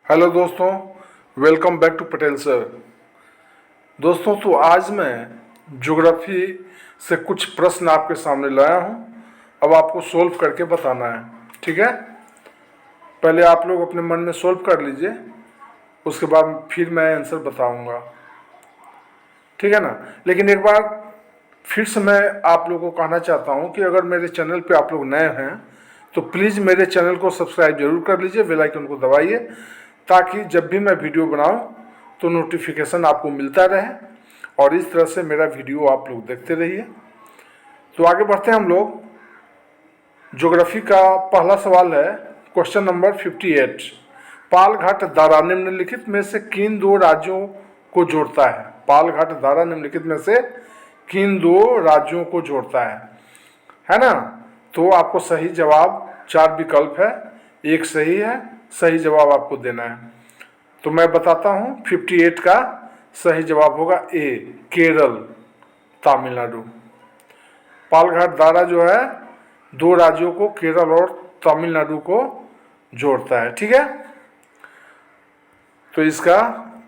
Hello दोस्तों, welcome back to Patel sir. दोस्तों, तो आज मैं ज्योग्राफी से कुछ प्रश्न आपके सामने लाया हूँ। अब आपको सोल्व करके बताना है, ठीक है। पहले आप लोग अपने मन में सोल्व कर लीजिए, उसके बाद फिर मैं आंसर बताऊंगा, ठीक है ना। लेकिन एक बार फिर से मैं आप लोगों को कहना चाहता हूँ कि अगर मेरे चैनल पे आप लोग नए हैं तो प्लीज़ मेरे चैनल को सब्सक्राइब जरूर कर लीजिए, बेल आइकन को दबाइए, ताकि जब भी मैं वीडियो बनाऊं तो नोटिफिकेशन आपको मिलता रहे और इस तरह से मेरा वीडियो आप लोग देखते रहिए। तो आगे बढ़ते हैं हम लोग। ज्योग्राफी का पहला सवाल है, क्वेश्चन नंबर 58। पालघाट दारा निम्नलिखित में से किन दो राज्यों को जोड़ता है? पालघाट दारा निम्नलिखित में से किन दो राज्यों को जोड़ता है ना। तो आपको सही जवाब, चार विकल्प है, एक सही है, सही जवाब आपको देना है। तो मैं बताता हूँ, 58 का सही जवाब होगा ए, केरल, तमिलनाडु। पालघाट दारा जो है दो राज्यों को, केरल और तमिलनाडु को जोड़ता है, ठीक है। तो इसका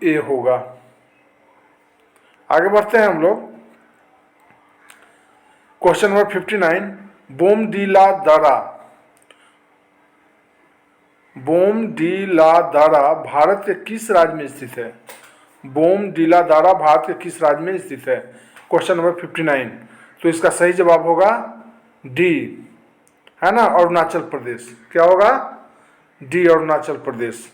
ए होगा। आगे बढ़ते हैं हम लोग। Question number 59। बोमडीला दारा, बोमडीला दारा भारत के किस राज्य में स्थित है? बोमडीला दारा भारत के किस राज्य में स्थित है? Question number 59। तो इसका सही जवाब होगा डी, है ना, अरुणाचल प्रदेश। क्या होगा? डी, अरुणाचल प्रदेश,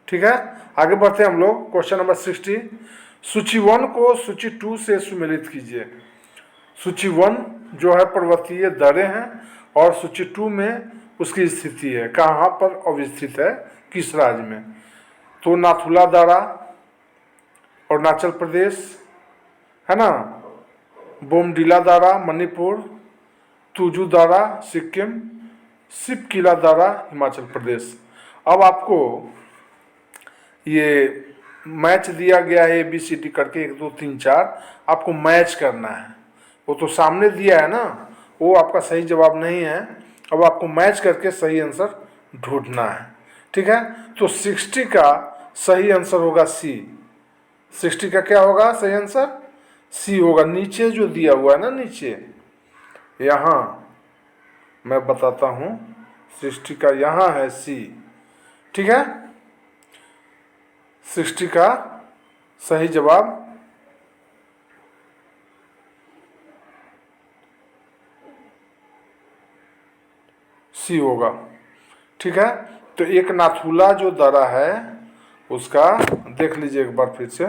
ठीक है। आगे बढ़ते हैं हम लोग। Question number 60। सूची 1 को सूची 2 से सुमेलित कीजिए। सूची 1 जो है पर्वतीय दर्रे हैं और सूची 2 में उसकी स्थिति है, कहाँ पर अवस्थित है, किस राज्य में। तो नाथुला दारा अरुणाचल प्रदेश, है ना, बोमडीला दारा मणिपुर, तुजू दारा सिक्किम, सिपकिला दारा हिमाचल प्रदेश। अब आपको ये मैच दिया गया है ABCD करके 1 2 3 4, आपको मैच करना है। वो तो सामने दिया है ना, वो आपका सही जवाब नहीं है। अब आपको मैच करके सही आंसर ढूंढना है, ठीक है। तो 60 का सही आंसर होगा सी। 60 का क्या होगा सही आंसर? सी होगा। नीचे जो दिया हुआ है ना, नीचे यहाँ मैं बताता हूँ, 60 का यहाँ है सी, ठीक है। 60 का सही जवाब सी होगा, ठीक है। तो एक नाथुला जो दारा है उसका देख लीजिए एक बार फिर से।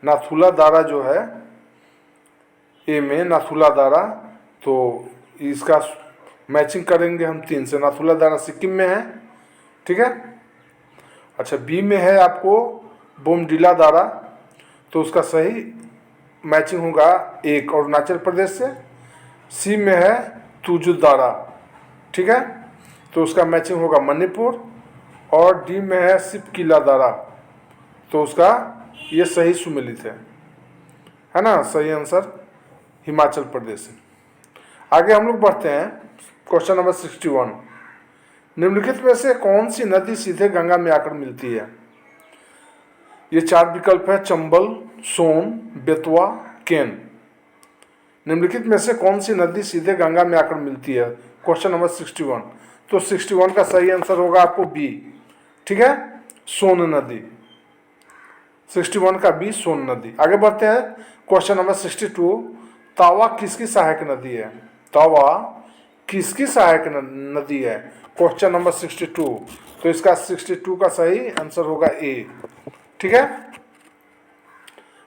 नाथुला दारा जो है ए में, नाथुला दारा, तो इसका मैचिंग करेंगे हम 3 से। नाथुला दारा सिक्किम में है, ठीक है। अच्छा, बी में है आपको बोमडीला दारा, तो उसका सही मैचिंग होगा 1 अरुणाचल प्रदेश से। सी में है तुजू दारा, ठीक है, तो उसका मैचिंग होगा मणिपुर। और डी में है सिपकिला दारा, तो उसका ये सही सुमेलित है ना। सही आंसर हिमाचल प्रदेश है। आगे हम लोग बढ़ते हैं। Question number 61। निम्नलिखित में से कौन सी नदी सीधे गंगा में आकर मिलती है? ये 4 विकल्प है, चंबल, सोन, बेतवा, केन। निम्नलिखित में से कौन सी नदी सीधे गंगा में आकर मिलती है? Question number 61। तो 61 का सही आंसर होगा आपको बी, ठीक है, सोन नदी। 61 का बी, सोन नदी। आगे बढ़ते हैं। Question number 62। तावा किसकी सहायक नदी है? तावा किसकी सहायक नदी है? Question number 62। तो इसका 62 का सही आंसर होगा ए, ठीक है,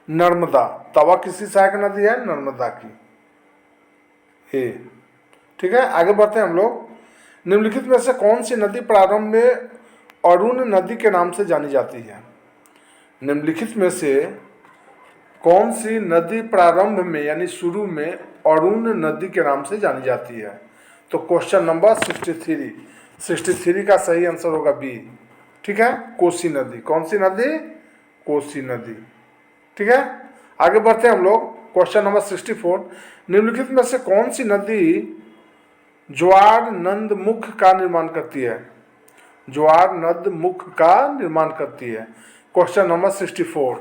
नर्मदा। तावा किसकी सहायक नदी है? नर्मदा की, ए, ठीक है। आगे बढ़ते हैं हम लोग। निम्नलिखित में से कौन सी नदी प्रारंभ में अरुण नदी के नाम से जानी जाती है? निम्नलिखित में से कौन सी नदी प्रारंभ में यानी शुरू में अरुण नदी के नाम से जानी जाती है? तो क्वेश्चन नंबर 63 का सही आंसर होगा बी, ठीक है, कोसी नदी। कौन सी नदी? कोसी नदी, ठीक है। आगे बढ़ते हैं हम लोग। Question number 64। निम्नलिखित में से कौन सी नदी ज्वार नंद मुख का निर्माण करती है? ज्वार नद मुख का निर्माण करती है। Question number 64।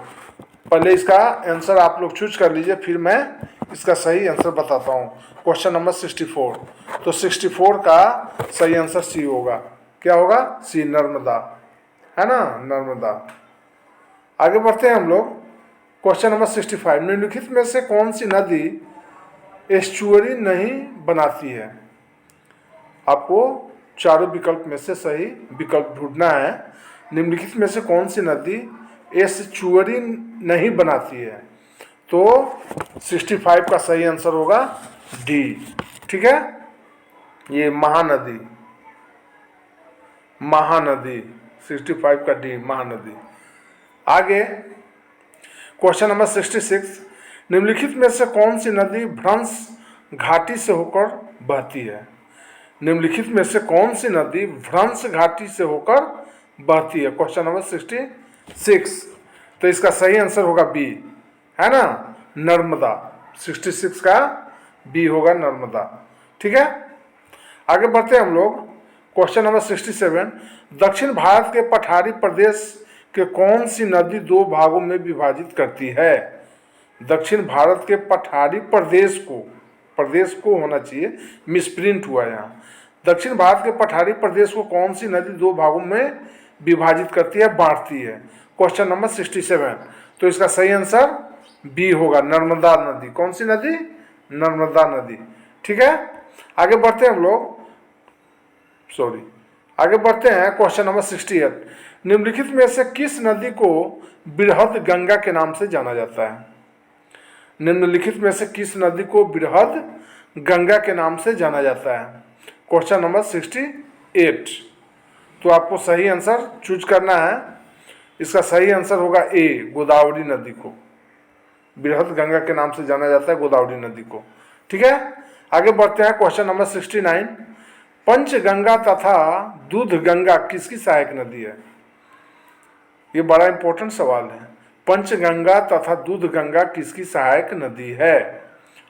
पहले इसका आंसर आप लोग चूज कर लीजिए, फिर मैं इसका सही आंसर बताता हूँ। क्वेश्चन नंबर 64, तो 64 का सही आंसर सी होगा। क्या होगा? सी, नर्मदा, है ना, नर्मदा। आगे बढ़ते हैं हम लोग। क्वेश्चन नंबर 65, निम्नलिखित में से कौन सी नदी एस्चुअरी नहीं बनाती है? आपको चारों विकल्प में से सही विकल्प ढूंढना है। निम्नलिखित में से कौन सी नदी एस्चुअरी नहीं बनाती है? तो 65 का सही आंसर होगा डी। ठीक है, ये महानदी, महानदी 65 का डी, महानदी। आगे क्वेश्चन नंबर 66, निम्नलिखित में से कौन सी नदी भ्रंश घाटी से होकर बहती है? निम्नलिखित में से कौन सी नदी भ्रंश घाटी से होकर बहती है? क्वेश्चन नंबर 66, तो इसका सही आंसर होगा बी, है ना, नर्मदा। 66 का बी होगा, नर्मदा। ठीक है, आगे बढ़ते हैं हम लोग। क्वेश्चन नंबर 67, दक्षिण भारत के पठारी प्रदेश के कौन सी नदी दो भागों में विभाजित करती है? दक्षिण भारत के पठारी प्रदेश को होना चाहिए, मिसप्रिंट हुआ यहाँ। दक्षिण भारत के पठारी प्रदेश को कौन सी नदी दो भागों में विभाजित करती है, बांटती है? क्वेश्चन नंबर 67, तो इसका सही आंसर बी होगा, नर्मदा नदी। कौन सी नदी? नर्मदा नदी। ठीक है, आगे बढ़ते हैं हम लोग, आगे बढ़ते हैं। क्वेश्चन नंबर 68, निम्नलिखित में से किस नदी को बृहद गंगा के नाम से जाना जाता है? निम्नलिखित में से किस नदी को बृहद गंगा के नाम से जाना जाता है? क्वेश्चन नंबर 68, तो आपको सही आंसर चूज करना है। इसका सही आंसर होगा ए, गोदावरी नदी को बृहद गंगा के नाम से जाना जाता है, गोदावरी नदी को। ठीक है, आगे बढ़ते हैं। क्वेश्चन नंबर 69, पंचगंगा तथा दूध गंगा किसकी सहायक नदी है? ये बड़ा इंपॉर्टेंट सवाल है। पंचगंगा तथा दूध गंगा किसकी सहायक नदी है?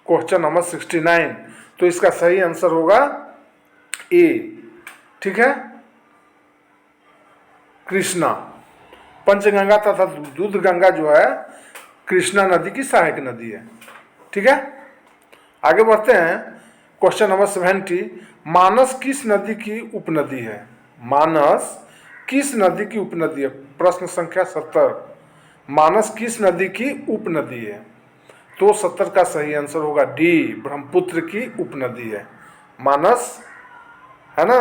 क्वेश्चन नंबर 69, तो इसका सही आंसर होगा ए। ठीक है, कृष्णा। पंचगंगा तथा दूध गंगा जो है कृष्णा नदी की सहायक नदी है। ठीक है, आगे बढ़ते हैं। क्वेश्चन नंबर 70, मानस किस नदी की उपनदी है? मानस किस नदी की उपनदी है? प्रश्न संख्या 70, मानस किस नदी की उपनदी है? तो 70 का सही आंसर होगा डी, ब्रह्मपुत्र की उपनदी है मानस, है ना,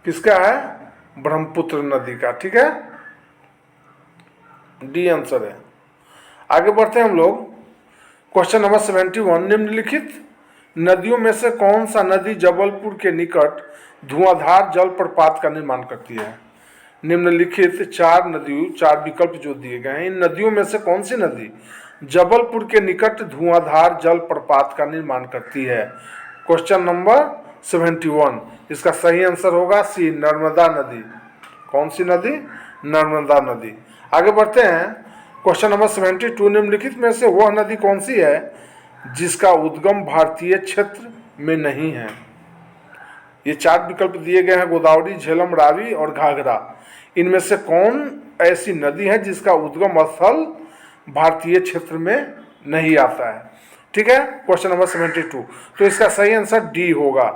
किसका है? ब्रह्मपुत्र नदी का। ठीक है, डी आंसर है। आगे बढ़ते हैं हम लोग। क्वेश्चन नंबर 71, निम्नलिखित नदियों में से कौन सा नदी जबलपुर के निकट धुआंधार जलप्रपात का निर्माण करती है? निम्नलिखित चार विकल्प जो दिए गए हैं, इन नदियों में से कौन सी नदी जबलपुर के निकट धुआंधार जलप्रपात का निर्माण करती है? क्वेश्चन नंबर 71, इसका सही आंसर होगा सी, नर्मदा नदी। कौन सी नदी? नर्मदा नदी। आगे बढ़ते हैं। क्वेश्चन नंबर 72, निम्नलिखित में से वह नदी कौन सी है जिसका उद्गम भारतीय क्षेत्र में नहीं है? ये चार विकल्प दिए गए हैं, गोदावरी, झेलम, रावी और घाघरा। इनमें से कौन ऐसी नदी है जिसका उद्गम स्थल भारतीय क्षेत्र में नहीं आता है? ठीक है, क्वेश्चन नंबर 72, तो इसका सही आंसर डी होगा,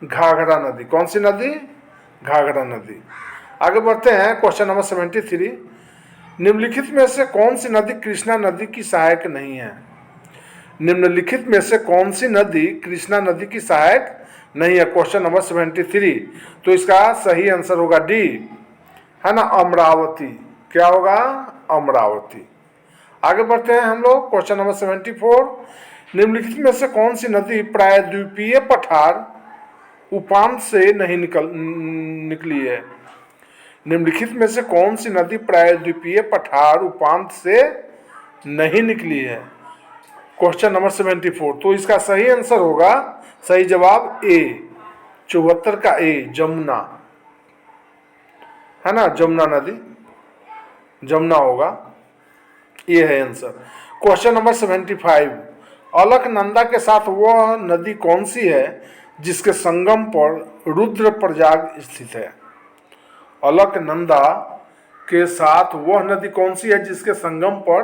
घाघरा नदी। कौन सी नदी? घाघरा नदी। आगे बढ़ते हैं। क्वेश्चन नंबर 73, निम्नलिखित में से कौन सी नदी कृष्णा नदी की सहायक नहीं है? निम्नलिखित में से कौन सी नदी कृष्णा नदी की सहायक नहीं है? क्वेश्चन नंबर 73, तो इसका सही आंसर होगा डी, है ना, अमरावती। क्या होगा? अमरावती। आगे बढ़ते हैं हम लोग। क्वेश्चन नंबर 74, निम्नलिखित में से कौन सी नदी प्रायद्वीपीय पठार उपांत से नहीं निकली है? निम्नलिखित में से कौन सी नदी प्रायद्वीपीय पठार उपांत से नहीं निकली है? क्वेश्चन नंबर 74, तो इसका सही आंसर होगा, सही जवाब ए, 74 का ए, जमुना, है ना, जमुना नदी, जमुना होगा, ये है आंसर। क्वेश्चन नंबर 75, अलकनंदा के साथ वह नदी कौन सी है जिसके संगम पर रुद्रप्रयाग स्थित है? अलकनंदा के साथ वह नदी कौन सी है जिसके संगम पर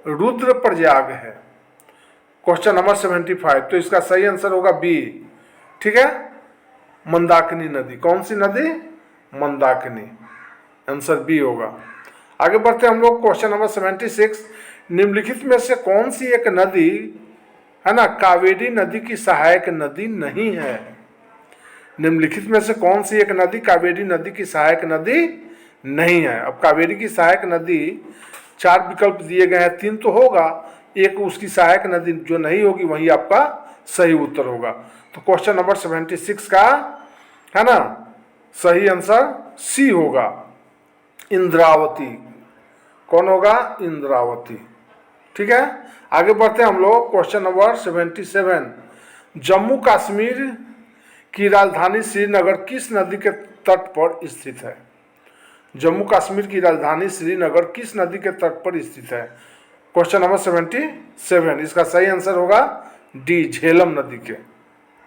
रुद्र प्रयाग है? Question number 75। तो इसका सही आंसर होगा बी। ठीक है, मंदाकिनी नदी। कौन सी नदी? मंदाकिनी। आंसर बी होगा। आगे बढ़ते हम लोग क्वेश्चन नंबर 76। निम्नलिखित में से कौन सी एक नदी है ना कावेरी नदी की सहायक नदी नहीं है? निम्नलिखित में से कौन सी एक नदी कावेरी नदी की सहायक नदी नहीं है? अब कावेरी की सहायक नदी 4 विकल्प दिए गए हैं, 3 तो होगा, एक उसकी सहायक नदी जो नहीं होगी वही आपका सही उत्तर होगा। तो क्वेश्चन नंबर 76 का है ना सही आंसर सी होगा, इंद्रावती। कौन होगा? इंद्रावती। ठीक है, आगे बढ़ते हैं हम लोग क्वेश्चन नंबर 77। जम्मू कश्मीर की राजधानी श्रीनगर किस नदी के तट पर स्थित है? जम्मू कश्मीर की राजधानी श्रीनगर किस नदी के तट पर स्थित है? Question number 77। इसका सही आंसर होगा डी, झेलम नदी के।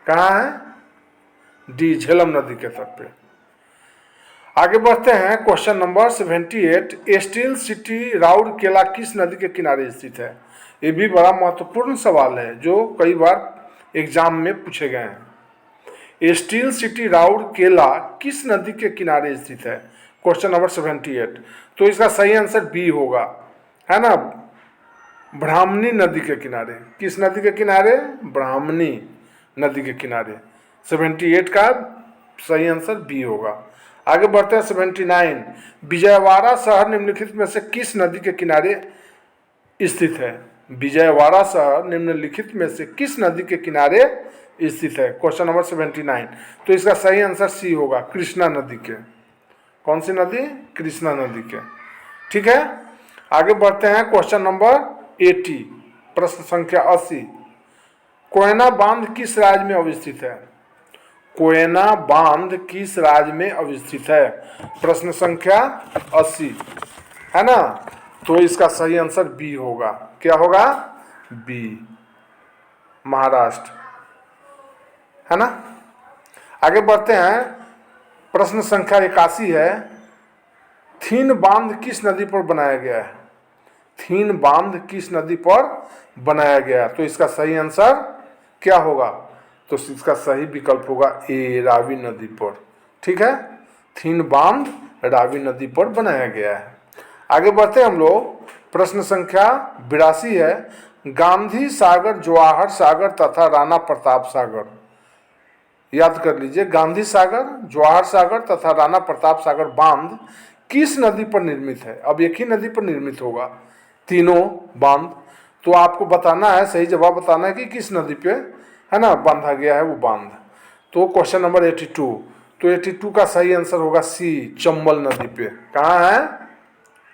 कहाँ है? डी, झेलम नदी के तट पे। आगे बढ़ते हैं question number 78। Steel city Rourkela किस नदी के किनारे स्थित है? ये भी बड़ा महत्वपूर्ण सवाल है जो कई बार एग्जाम में पूछे गए हैं। स्टील सिटी राउरकेला किस नदी के किनारे स्थित है? Question number 78। तो इसका सही आंसर बी होगा, है ना, ब्राह्मणी नदी के किनारे। किस नदी के किनारे? ब्राह्मणी नदी के किनारे। 78 का सही आंसर बी होगा। आगे बढ़ते हैं 79। विजयवाड़ा शहर निम्नलिखित में से किस नदी के किनारे स्थित है? विजयवाड़ा शहर निम्नलिखित में से किस नदी के किनारे स्थित है? Question number 79। तो इसका सही आंसर सी होगा, कृष्णा नदी के। कौन सी नदी? कृष्णा नदी के। ठीक है, आगे बढ़ते हैं क्वेश्चन नंबर 80, प्रश्न संख्या 80। कोयना बांध किस राज्य में अवस्थित है? कोयना बांध किस राज्य में अवस्थित है? प्रश्न संख्या 80, है ना। तो इसका सही आंसर बी होगा। क्या होगा? बी, महाराष्ट्र, है ना। आगे बढ़ते हैं, प्रश्न संख्या 81 है। थीन बांध किस नदी पर बनाया गया है? थीन बांध किस नदी पर बनाया गया? तो इसका सही आंसर क्या होगा? तो इसका सही विकल्प होगा ए, रावी नदी पर। ठीक है, थीन बांध रावी नदी पर बनाया गया है। आगे बढ़ते हैं हम लोग, प्रश्न संख्या 82 है। गांधी सागर, जवाहर सागर तथा राणा प्रताप सागर, याद कर लीजिए, गांधी सागर, जवाहर सागर तथा राणा प्रताप सागर बांध किस नदी पर निर्मित है? अब एक ही नदी पर निर्मित होगा तीनों बांध, तो आपको बताना है, सही जवाब बताना है कि किस नदी पे है ना बांधा गया है वो बांध। तो क्वेश्चन नंबर 82। तो 82 का सही आंसर होगा सी, चंबल नदी पे। कहाँ है?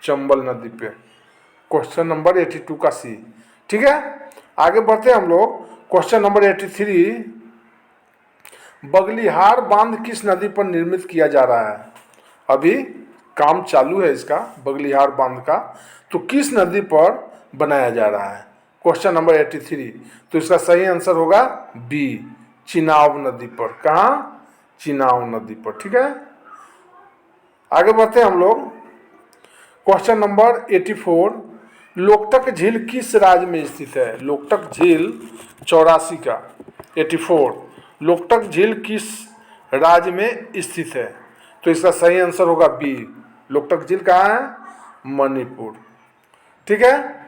चंबल नदी पे। क्वेश्चन नंबर 82 का सी। ठीक है, आगे बढ़ते हैं हम लोग क्वेश्चन नंबर 83। बगलिहार बांध किस नदी पर निर्मित किया जा रहा है? अभी काम चालू है इसका, बगलिहार बांध का। तो किस नदी पर बनाया जा रहा है? Question number 83। तो इसका सही आंसर होगा बी, चिनाब नदी पर। कहाँ? चिनाब नदी पर। ठीक है, आगे बढ़ते हैं हम लोग क्वेश्चन नंबर 84। लोकटक झील किस राज्य में स्थित है? लोकटक झील 84 का 84। लोकटक झील किस राज्य में स्थित है? तो इसका सही आंसर होगा बी, लोकटक झील कहाँ है? मणिपुर। ठीक है,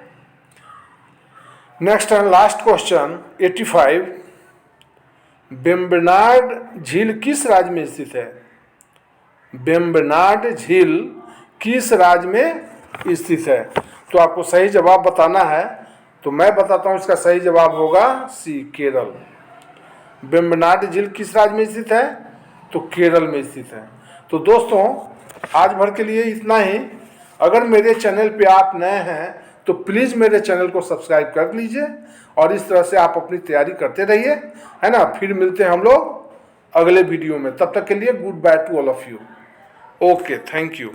next and last question 85। Vembanad झील किस राज्य में स्थित है? वेम्बनाड झील किस राज्य में स्थित है? तो आपको सही जवाब बताना है, तो मैं बताता हूं, इसका सही जवाब होगा सी, केरल। वेम्बनाड झील किस राज्य में स्थित है? तो केरल में स्थित है। तो दोस्तों, आज भर के लिए इतना ही। अगर मेरे चैनल पे आप नए हैं तो प्लीज़ मेरे चैनल को सब्सक्राइब कर लीजिए और इस तरह से आप अपनी तैयारी करते रहिए, है ना। फिर मिलते हैं हम लोग अगले वीडियो में। तब तक के लिए good by two all of you. Okay, thank you.